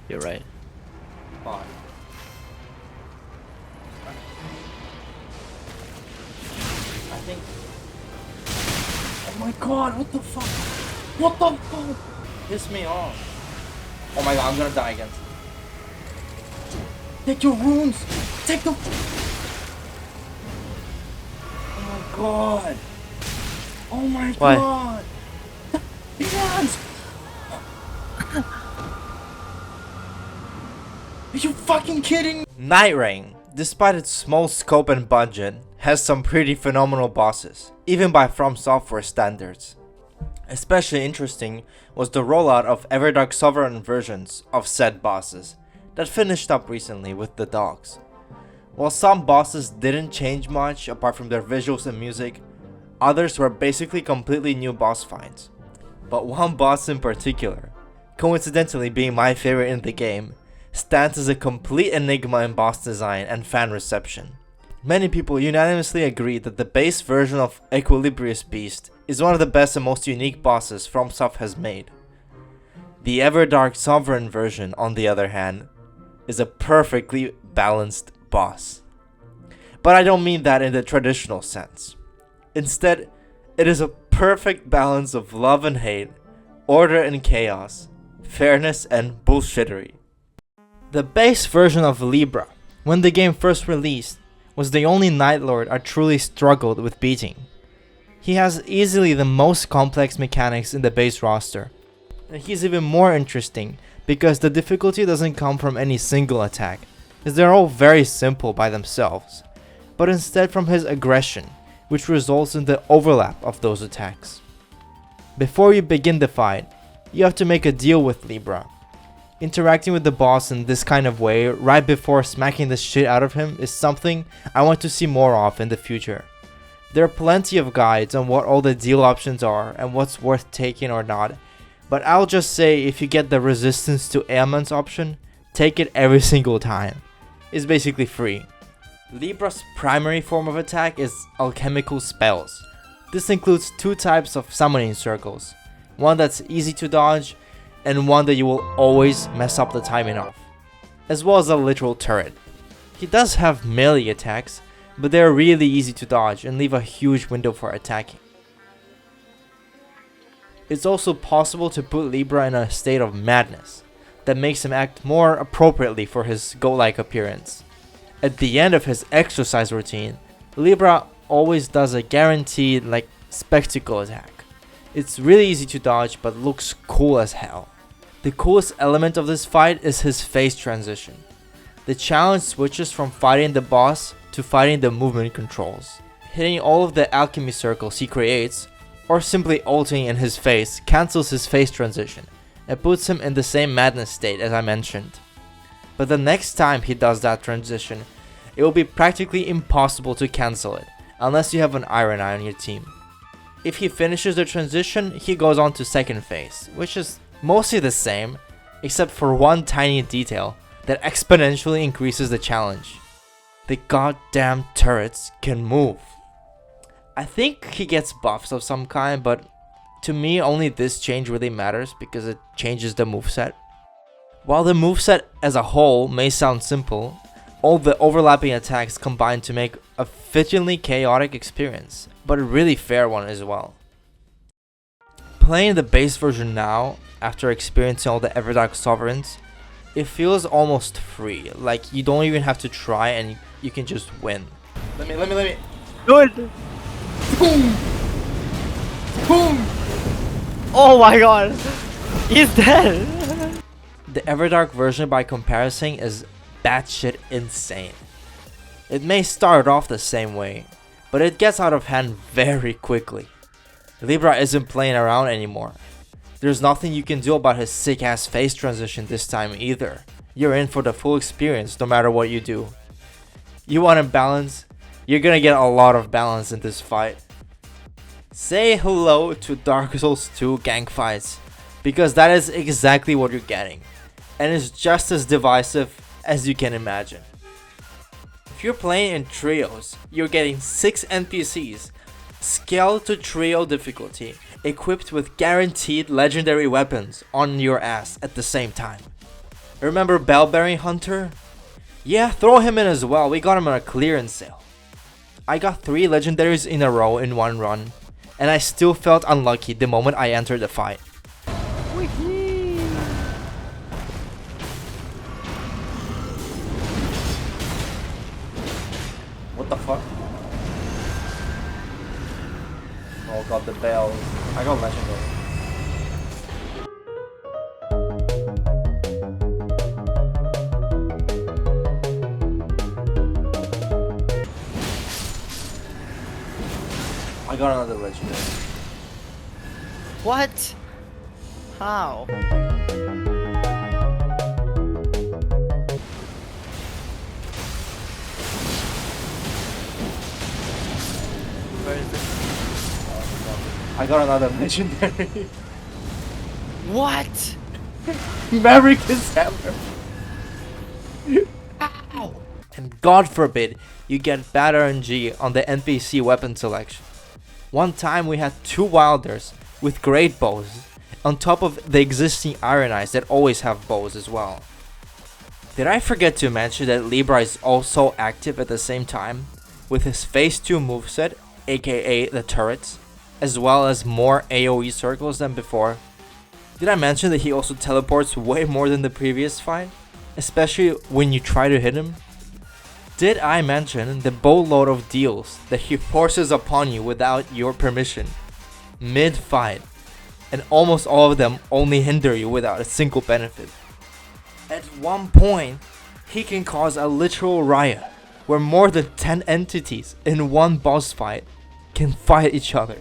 You're right. Fine. I think. Oh my god, what the fuck? What the fuck? Piss me off. Oh my god, I'm gonna die again. Take your runes! Take the. Oh my god! Oh my Why? god! Yes! Are you fucking kidding me? Night Rain, despite its small scope and budget, has some pretty phenomenal bosses, even by From Software standards. Especially interesting was the rollout of Everdark Sovereign versions of said bosses that finished up recently with the dogs. While some bosses didn't change much apart from their visuals and music, others were basically completely new boss fights. But one boss in particular, coincidentally being my favorite in the game, stands as a complete enigma in boss design and fan reception. Many people unanimously agree that the base version of Equilibrious Beast is one of the best and most unique bosses FromSoft has made. The Everdark Sovereign version, on the other hand, is a perfectly balanced boss. But I don't mean that in the traditional sense. Instead, it is a perfect balance of love and hate, order and chaos, fairness and bullshittery. The base version of Libra, when the game first released, was the only Night Lord I truly struggled with beating. He has easily the most complex mechanics in the base roster, and he's even more interesting because the difficulty doesn't come from any single attack, as they're all very simple by themselves, but instead from his aggression, which results in the overlap of those attacks. Before you begin the fight, you have to make a deal with Libra. Interacting with the boss in this kind of way right before smacking the shit out of him is something I want to see more of in the future. There are plenty of guides on what all the deal options are and what's worth taking or not, but I'll just say if you get the resistance to ailments option, take it every single time. It's basically free. Libra's primary form of attack is alchemical spells. This includes two types of summoning circles, one that's easy to dodge and one that you will always mess up the timing of, as well as a literal turret. He does have melee attacks, but they are really easy to dodge and leave a huge window for attacking. It's also possible to put Libra in a state of madness that makes him act more appropriately for his goat-like appearance. At the end of his exercise routine, Libra always does a guaranteed spectacle attack. It's really easy to dodge but looks cool as hell. The coolest element of this fight is his phase transition. The challenge switches from fighting the boss to fighting the movement controls. Hitting all of the alchemy circles he creates, or simply ulting in his face, cancels his phase transition and puts him in the same madness state as I mentioned. But the next time he does that transition, it will be practically impossible to cancel it, unless you have an Iron Eye on your team. If he finishes the transition, he goes on to second phase, which is mostly the same, except for one tiny detail that exponentially increases the challenge. The goddamn turrets can move. I think he gets buffs of some kind, but to me only this change really matters because it changes the moveset. While the moveset as a whole may sound simple, all the overlapping attacks combine to make a fittingly chaotic experience, but a really fair one as well. Playing the base version now, after experiencing all the Everdark Sovereigns, it feels almost free, like you don't even have to try and you can just win. Let me. Good! Boom! Boom! Oh my god! He's dead! The Everdark version by comparison is batshit insane. It may start off the same way, but it gets out of hand very quickly. Libra isn't playing around anymore. There's nothing you can do about his sick ass face transition this time either. You're in for the full experience no matter what you do. You want a balance? You're gonna get a lot of balance in this fight. Say hello to Dark Souls 2 gang fights, because that is exactly what you're getting, and it's just as divisive as you can imagine. If you're playing in trios, you're getting 6 NPCs, scaled to trio difficulty, equipped with guaranteed legendary weapons on your ass at the same time. Remember Bellberry Hunter? Yeah, throw him in as well. We got him on a clearance sale. I got 3 legendaries in a row in one run, and I still felt unlucky the moment I entered the fight. What the fuck? Oh god, the bells. I got legendary. I got another legendary. What? How? Where is it? I got another legendary. What? Maverick is hammer. Ow! And God forbid you get bad RNG on the NPC weapon selection. One time we had 2 wilders with great bows, on top of the existing Iron Eyes that always have bows as well. Did I forget to mention that Libra is also active at the same time, with his phase 2 moveset, aka the turrets, as well as more AoE circles than before? Did I mention that he also teleports way more than the previous fight, especially when you try to hit him? Did I mention the boatload of deals that he forces upon you without your permission, mid-fight, and almost all of them only hinder you without a single benefit? At one point, he can cause a literal riot where more than 10 entities in one boss fight can fight each other.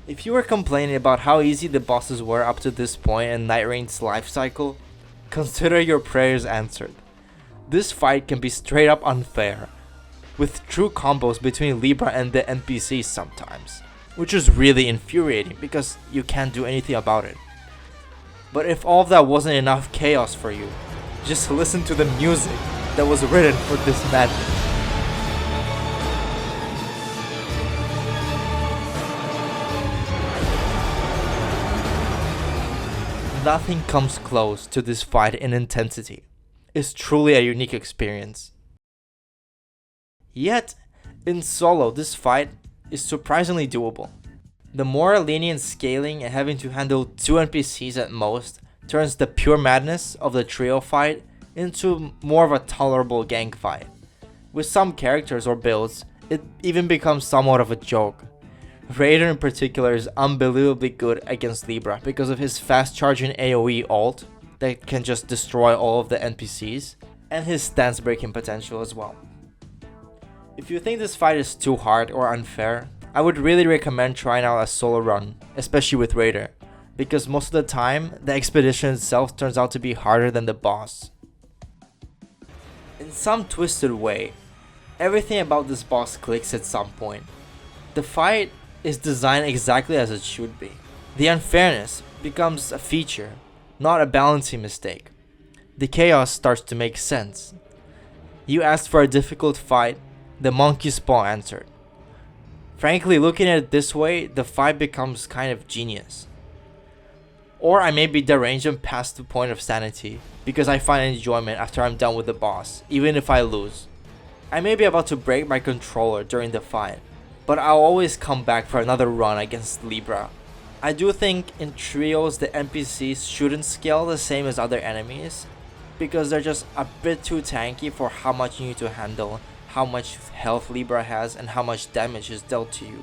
If you were complaining about how easy the bosses were up to this point in Night Rain's life cycle, consider your prayers answered. This fight can be straight up unfair, with true combos between Libra and the NPCs sometimes, which is really infuriating because you can't do anything about it. But if all of that wasn't enough chaos for you, just listen to the music that was written for this madness. Nothing comes close to this fight in intensity. It's truly a unique experience. Yet, in solo, this fight is surprisingly doable. The more lenient scaling and having to handle 2 NPCs at most turns the pure madness of the trio fight into more of a tolerable gank fight. With some characters or builds, it even becomes somewhat of a joke. Raider in particular is unbelievably good against Libra because of his fast charging AoE ult that can just destroy all of the NPCs, and his stance breaking potential as well. If you think this fight is too hard or unfair, I would really recommend trying out a solo run, especially with Raider, because most of the time, the expedition itself turns out to be harder than the boss. In some twisted way, everything about this boss clicks at some point. The fight is designed exactly as it should be. The unfairness becomes a feature, not a balancing mistake. The chaos starts to make sense. You asked for a difficult fight, the monkey's paw answered. Frankly, looking at it this way, the fight becomes kind of genius. Or I may be deranged and past the point of sanity, because I find enjoyment after I'm done with the boss, even if I lose. I may be about to break my controller during the fight, but I'll always come back for another run against Libra. I do think in trios the NPCs shouldn't scale the same as other enemies, because they're just a bit too tanky for how much you need to handle, how much health Libra has, and how much damage is dealt to you.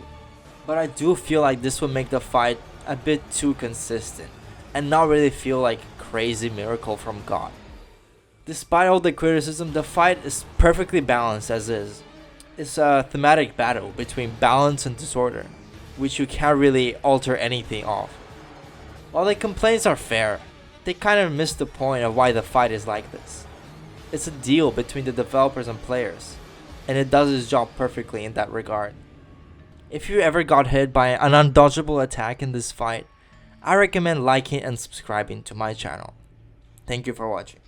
But I do feel like this would make the fight a bit too consistent, and not really feel like a crazy miracle from God. Despite all the criticism, the fight is perfectly balanced as is. It's a thematic battle between balance and disorder, which you can't really alter anything of. While the complaints are fair, they kind of miss the point of why the fight is like this. It's a deal between the developers and players, and it does its job perfectly in that regard. If you ever got hit by an undodgeable attack in this fight, I recommend liking and subscribing to my channel. Thank you for watching.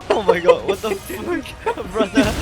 Oh my god, what the fuck, brother?